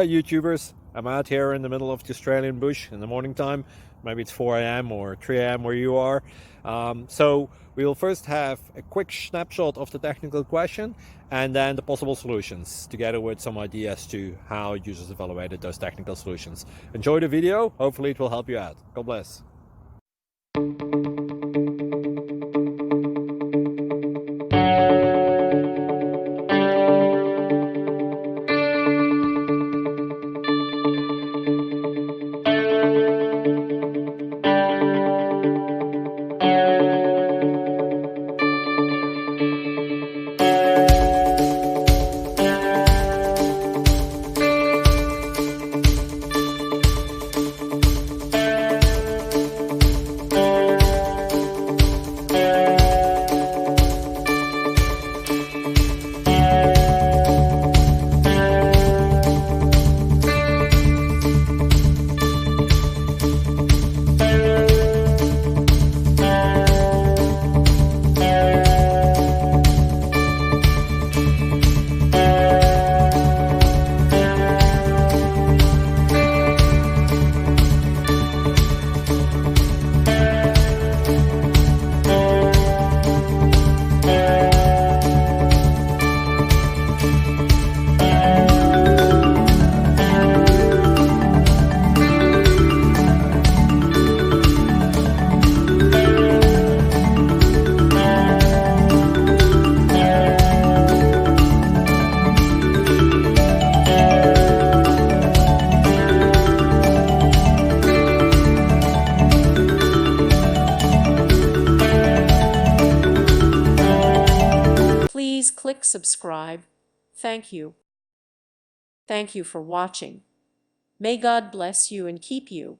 YouTubers. I'm out here in the middle of the Australian bush in the morning time. Maybe it's 4 a.m. or 3 a.m. where you are. So we will first have a quick snapshot of the technical question and then the possible solutions, together with some ideas to how users evaluated those technical solutions. Enjoy the video. Hopefully it will help you out. God bless. Please click subscribe. Thank you. Thank you for watching. May God bless you and keep you.